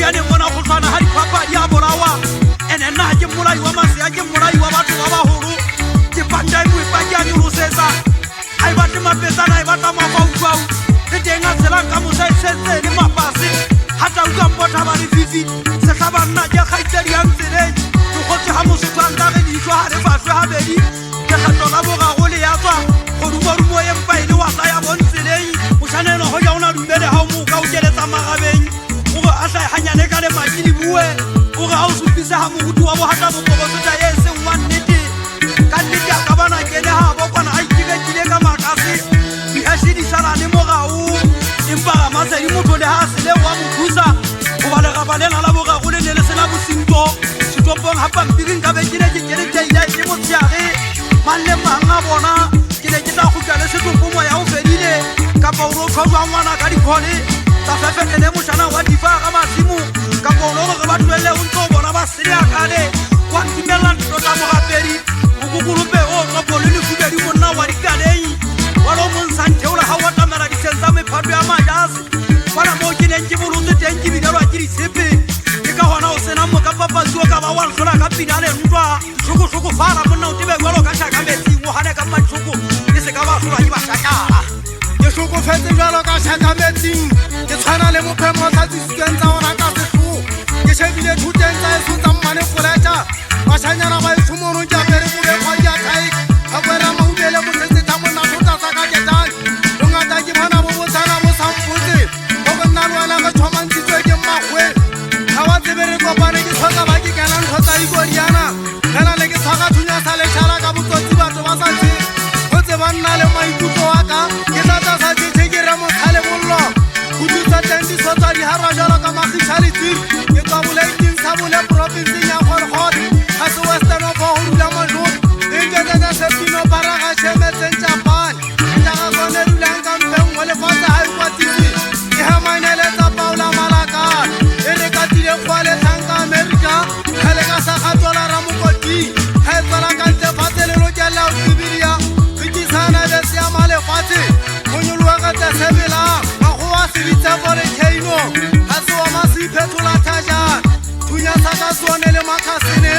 ya ne bona go tshwana ha dipapadi ya bolawa ene nna ke molai wa masea ke molai wa batho ba baholo ke panda e pa ke a nyolosetsa ai batho mapetsana ai batho mafaufau le teng a tselang ka mosaisetse le mapase hata uka mbotha ba le fifi se hlaba nna ke kgaitsedi ya ntseleng ke gotse ha mosetswanga re di tshwa re faswe ha bedi ke kgatlo la bogago le ya tswa go rumo e mpa ile wa sa ya bontseleng o tshwanela go ja ona dumele ha o mo ka o keletsa magabeng o go a tla hanyane ka le makili bue o ga o supisa ha moruti wa bo hata bokobotsa yese wa nnete ka nnete a ka bana kene ha bo kwana a ikile ka makase ha se di sala le mogao empa ga matsa di motho le ha se le wa mo thusa go ba le gabalela la bogago le ne le sena bosinto setopong ha pampiring ka be ke kere tseile ke motsiage man le manga bona ke ne ke tla go ka le setopo mo ya o fedile ka pa o tlhotswa ngwana ka dikhole tsa fefetele moshana wa difa ga masimo ka pa o go ba tlwele o ntse o bona ba seria kale wa timela tota mo gapedi o bogolope o tlopo le lefubedi monna wa dikaleng wa lo monsantheola ha wa tamela disenza mephato ya majase bona mo ke neng ke bolotse teng ke binelwa ke ditshepe ke ka gona o sena mo ka papatsuo ka ba wa ntsola ka pinale ntwa shoko fara monna o tebe gwalo ka shaka metsi o hane ka matshoko ke se ka ba sola ke ba shakala ke shoko fetse jalo ka shaka metsi ke tshwana le mophemo sa tsitsenza ona ka sehlo ke shebile thutenza e sutsa mmane foleta ba shanyana ba itshumono ke apere mo be kwa ya kai ka kwela mo ubele mo setse tsa monna tota sa ka ketang o ngata ke bana bo botsana bo samputse go nna lwana ka tshwamantshitswe ke mmagwe ga wa tsebere kopane ke tshwaka ba ke kana ntshotsa ikodiana fela le ke tshwaka thunya sa letšhala ka botsotsi batho ba sa tse go tseba nna le maikutlo wa ka ke tlatsa sa tshetse ke re motlhale bollo go thusa teng disotsa di harwa jalo ka magišhalitsi ke tswa bolaiting sa bole provinceng ya gorgot ga se western of go dula majot enketsetsa sepino paraga šemetseng japan jaga kone dulang ka mpeng go lefatsa ga ikwatisi ke hamaneletsa paola malaka e re katile kwa letlhang ka amerika ga le ka sa gatola ramokoti ga e tswela ka ntle fatshe le lokela o tsibiria rekisana bese ya malefatshe go nyoloa ka tsesebela gago wa sebitsa volcano ga se wa masiphetola thajan thunya sa ka sone le makasene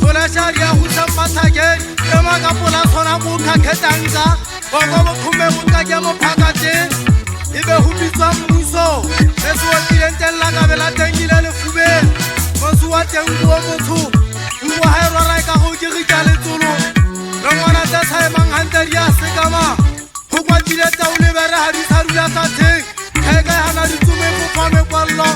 tolashari ya go sampathakeng ema ka pola tshwana go kgakgetangka boko bokhume botlake mo phakateng e be go bitswa mmuso se se otileng teng la kabela tengile lefubeng mosi wa teng buo motho buo ga e rwara ka go kerika letsolo le ngwana tse saemang gante di a sekama go kwatile taolebere ga di sa dula sa teng kgaeka yana ditsume bofame kwallo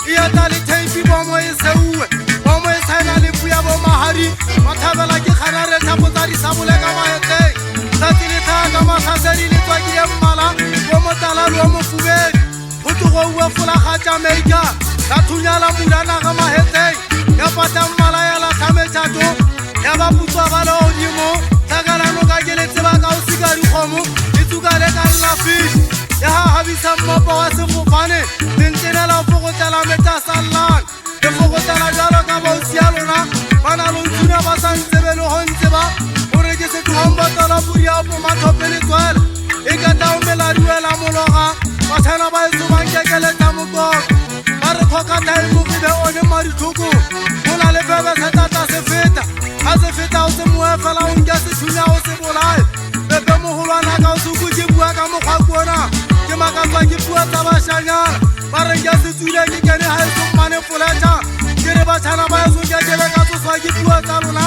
e eta le teipi bomo e seuwe bomo e saena le puya bo mahari mathabela ke kganare thapotsadi sa bole ka maeteng tsatsi le tlhaa ka masasedi le tswakile mmala bo motala le o mofubeng go tlogo ue folaga jamaica ka thunyala mulana ga maheteng ya pata mmala ya latlhametšhato ya baputswa ba le godimo tlakalano ka keletse ba ka o sika dikgomo le tuka le ka nna fish ya ga gabisa mmopo wa sefofane lentenela fokotsela metasallang le fokotsela jalo ka bausi ya lona ba na lontshuna ba sa ntsebe le go ntse ba gore ke sethombotolo pudi ya pomathope letswele e ka taomeladiwela mologa batshana ba e tsobang kekeletsa mokoko ba re kgoka taemokebe one maditlhoko go na le febe setata se feta ga se feta o se moe fela o nke se thunya o se bolae pepe mogolwana ka o soko ke bua ka mokgwakuona ke makatswa ke bua tsa bašanyana ba re nke se tswile ke kene ga e sommane foleta ke re batshana ba e soke kebe ka tsoswa ke bua tsa lona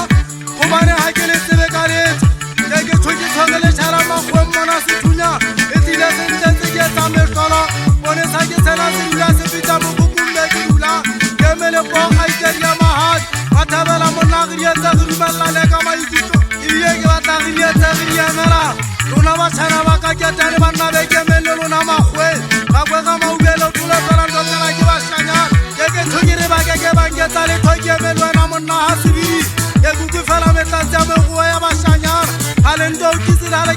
gobane ga ke le tsebe ka letse ke ke tshoke tlhoke letšhala magweng mona se thunya e tlile sentlentse ke tsa metlolo bone sa ke sena se dula se feta mokokumbe ke dula ke mele pong ga ikedi ya mahadi ba thabela monagirietse ge dumelela le ka maikutlo ebile ke batlagirietse ge di emela lona batšhana ba ka ketane banna bekemele lona magweng ba kwega maubele tole fela ntotsela ke bašanyana ke ke tshokere ba keke banketsa le thokemele wena monna ga sebidi ke kuke fela metlatsi ya megoe ya bašanyana ga le nto o kisile ga le